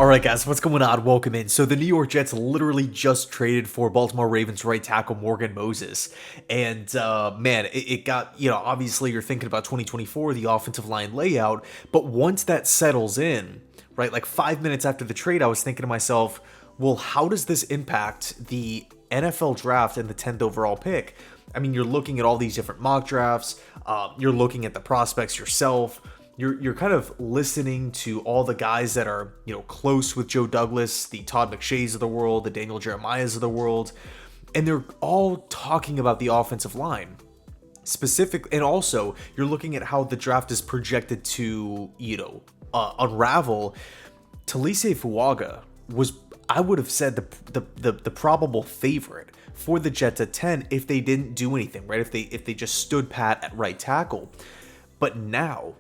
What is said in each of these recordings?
All right, guys, what's going on? Welcome in. So the New York Jets literally just traded for Baltimore Ravens right tackle Morgan Moses. And man, it got, obviously you're thinking about 2024, the offensive line layout. But once that settles in, right, like 5 minutes after the trade, I was thinking to myself, well, how does this impact the NFL draft and the 10th overall pick? I mean, you're looking at all these different mock drafts. You're looking at the prospects yourself. You're kind of listening to all the guys that are, close with Joe Douglas, the Todd McShays of the world, the Daniel Jeremiahs of the world, and they're all talking about the offensive line. And also you're looking at how the draft is projected to, unravel. Taliese Fuaga was, I would have said, the probable favorite for the Jets at 10 if they didn't do anything, right? If they just stood pat at right tackle. But now,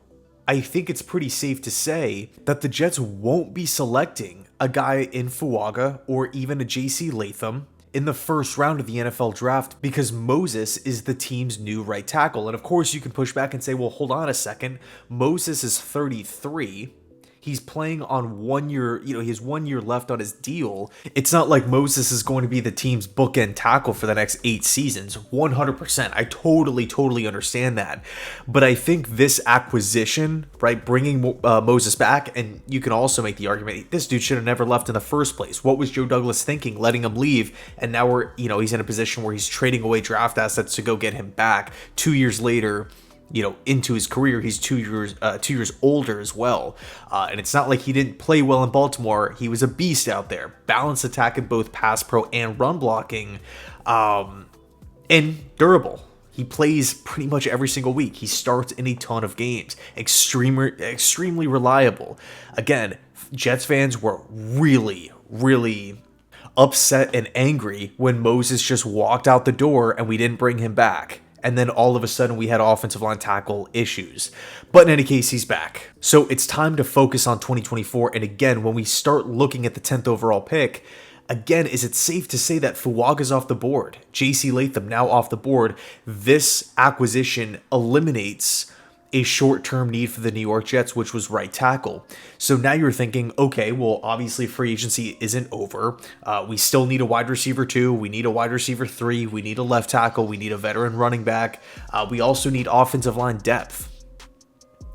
I think it's pretty safe to say that the Jets won't be selecting a guy in Fuaga or even a JC Latham in the first round of the NFL draft because Moses is the team's new right tackle. And of course, you can push back and say, well, hold on a second. Moses is 33. He's playing on 1 year, he has 1 year left on his deal. It's not like Moses is going to be the team's bookend tackle for the next 8 seasons. 100%. I totally understand that. But I think this acquisition, right, bringing Moses back, and you can also make the argument, this dude should have never left in the first place. What was Joe Douglas thinking, letting him leave? And now he's in a position where he's trading away draft assets to go get him back 2 years later. Into his career, he's 2 years older as well. And it's not like he didn't play well in Baltimore. He was a beast out there. Balanced attack in both pass pro and run blocking. And durable. He plays pretty much every single week. He starts in a ton of games. Extremely reliable. Again, Jets fans were really upset and angry when Moses just walked out the door and we didn't bring him back. And then all of a sudden we had offensive line tackle issues. But in any case, he's back. So it's time to focus on 2024. And again, when we start looking at the 10th overall pick, again, is it safe to say that Fuaga's off the board? JC Latham now off the board. This acquisition eliminates a short-term need for the New York Jets, which was right tackle. So now you're thinking, okay, well, obviously free agency isn't over. We still need a wide receiver 2. We need a wide receiver 3. We need a left tackle. We need a veteran running back. We also need offensive line depth.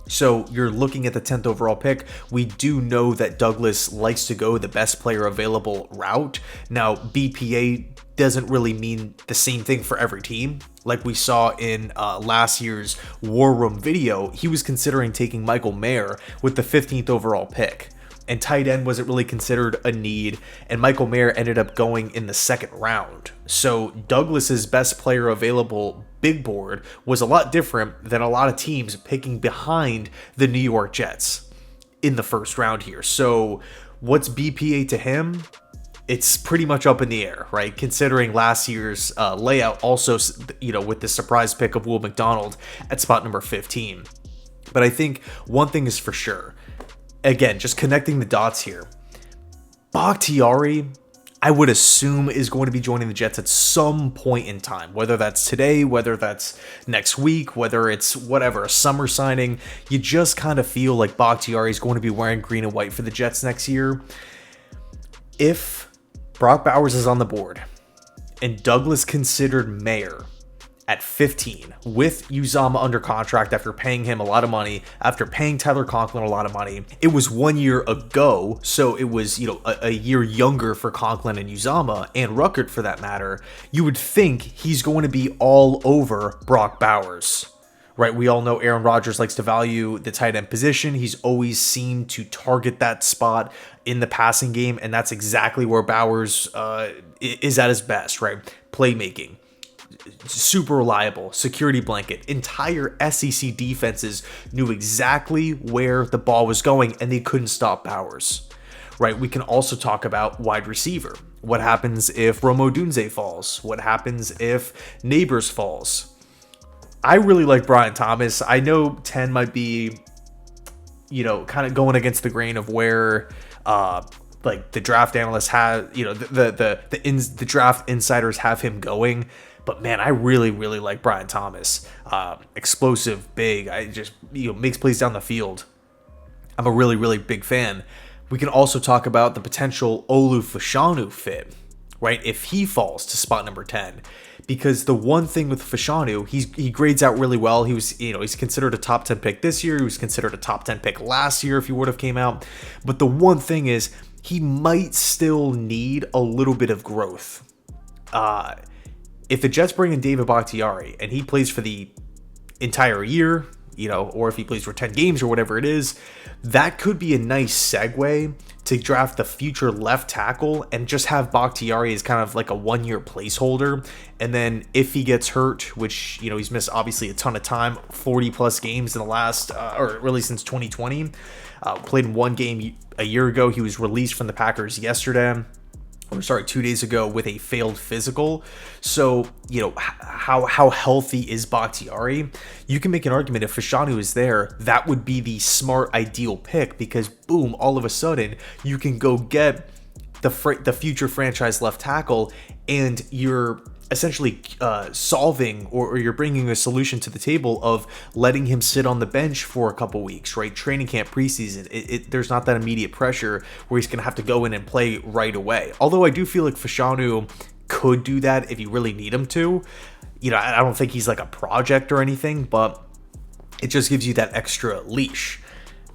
So you're looking at the 10th overall pick. We do know that Douglas likes to go the best player available route. Now, BPA doesn't really mean the same thing for every team. Like we saw in last year's War Room video, he was considering taking Michael Mayer with the 15th overall pick. And tight end wasn't really considered a need, and Michael Mayer ended up going in the second round. So Douglas's best player available big board was a lot different than a lot of teams picking behind the New York Jets in the first round here. So what's BPA to him? It's pretty much up in the air, right? Considering last year's layout also, with the surprise pick of Will McDonald at spot number 15. But I think one thing is for sure. Again, just connecting the dots here. Bakhtiari, I would assume, is going to be joining the Jets at some point in time. Whether that's today, whether that's next week, whether it's whatever, a summer signing. You just kind of feel like Bakhtiari is going to be wearing green and white for the Jets next year. If Brock Bowers is on the board, and Douglas considered Mayer at 15 with Uzomah under contract after paying him a lot of money, after paying Tyler Conklin a lot of money. It was 1 year ago, so it was, a year younger for Conklin and Uzomah, and Ruckert for that matter. You would think he's going to be all over Brock Bowers. Right, we all know Aaron Rodgers likes to value the tight end position. He's always seemed to target that spot in the passing game, and that's exactly where Bowers is at his best, right? Playmaking, super reliable, security blanket. Entire SEC defenses knew exactly where the ball was going, and they couldn't stop Bowers. Right, we can also talk about wide receiver. What happens if Rome Odunze falls? What happens if Neighbors falls? I really like Brian Thomas. I know 10 might be, kind of going against the grain of where, the draft analysts have, the draft insiders have him going. But man, I really like Brian Thomas. Explosive, big. I just, makes plays down the field. I'm a really big fan. We can also talk about the potential Olu Fashanu fit, right? If he falls to spot number 10. Because the one thing with Fashanu, he grades out really well. He was, he's considered a top 10 pick this year. He was considered a top 10 pick last year if he would have came out. But the one thing is, he might still need a little bit of growth. If the Jets bring in David Bakhtiari and he plays for the entire year, or if he plays for 10 games or whatever it is, that could be a nice segue to draft the future left tackle and just have Bakhtiari as kind of like a 1-year placeholder. And then if he gets hurt, which, he's missed obviously a ton of time, 40 plus games in the last, or really since 2020, played in one game a year ago. He was released from the Packers yesterday. 2 days ago with a failed physical. So, how healthy is Bakhtiari? You can make an argument if Fashanu is there, that would be the smart, ideal pick because, boom, all of a sudden, you can go get the future franchise left tackle and you're essentially solving or you're bringing a solution to the table of letting him sit on the bench for a couple weeks, right? Training camp, preseason, there's not that immediate pressure where he's going to have to go in and play right away. Although I do feel like Fashanu could do that if you really need him to. I don't think he's like a project or anything, but it just gives you that extra leash.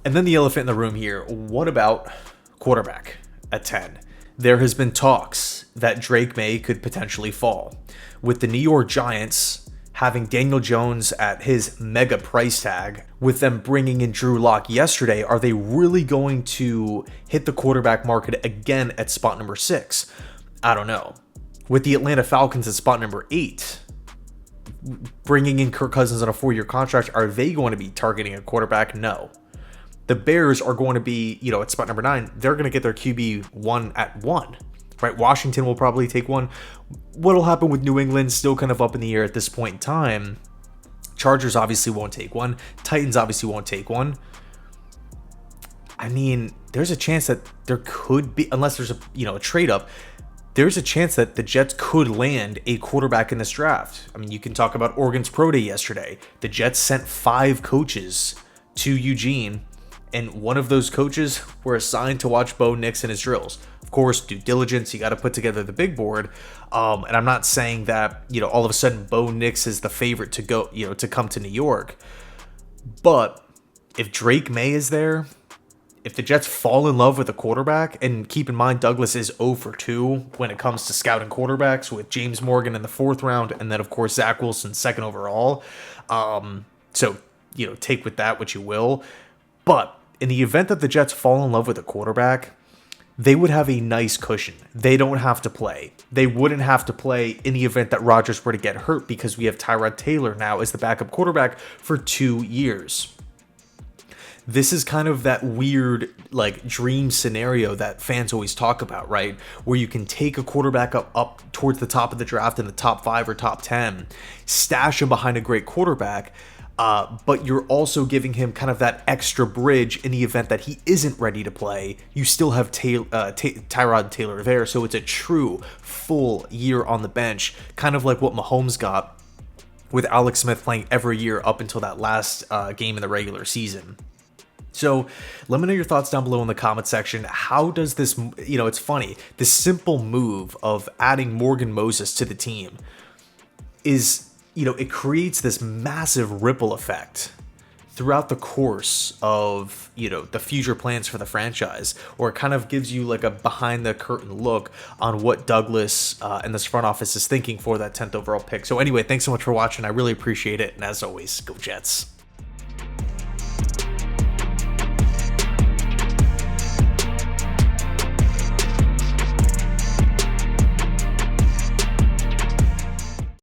And then the elephant in the room here, what about quarterback at 10? There has been talks that Drake May could potentially fall. With the New York Giants having Daniel Jones at his mega price tag, with them bringing in Drew Lock yesterday, are they really going to hit the quarterback market again at spot number 6? I don't know. With the Atlanta Falcons at spot number 8, bringing in Kirk Cousins on a 4-year contract, are they going to be targeting a quarterback? No. The Bears are going to be, at spot number 9, they're going to get their QB1 at 1, right? Washington will probably take one. What'll happen with New England, still kind of up in the air at this point in time. Chargers obviously won't take one. Titans obviously won't take one. I mean, there's a chance that there could be, unless there's a trade up, there's a chance that the Jets could land a quarterback in this draft. I mean, you can talk about Oregon's Pro Day yesterday. The Jets sent 5 coaches to Eugene, and one of those coaches were assigned to watch Bo Nix and his drills. Of course, due diligence, you got to put together the big board. And I'm not saying that, all of a sudden Bo Nix is the favorite to go, to come to New York. But if Drake May is there, if the Jets fall in love with a quarterback, and keep in mind Douglas is 0 for 2 when it comes to scouting quarterbacks with James Morgan in the 4th round, and then of course Zach Wilson 2nd overall. So, take with that what you will. But in the event that the Jets fall in love with a quarterback, they would have a nice cushion. They don't have to play. They wouldn't have to play in the event that Rodgers were to get hurt because we have Tyrod Taylor now as the backup quarterback for 2 years. This is kind of that weird, dream scenario that fans always talk about, right? Where you can take a quarterback up towards the top of the draft in the top 5 or top 10, stash him behind a great quarterback, but you're also giving him kind of that extra bridge in the event that he isn't ready to play. You still have Tyrod Taylor there, so it's a true full year on the bench, kind of like what Mahomes got with Alex Smith playing every year up until that last game in the regular season. So let me know your thoughts down below in the comment section. How does this, it's funny, this simple move of adding Morgan Moses to the team is, it creates this massive ripple effect throughout the course of, the future plans for the franchise, or it kind of gives you like a behind the curtain look on what Douglas and this front office is thinking for that 10th overall pick. So anyway, thanks so much for watching. I really appreciate it. And as always, go Jets.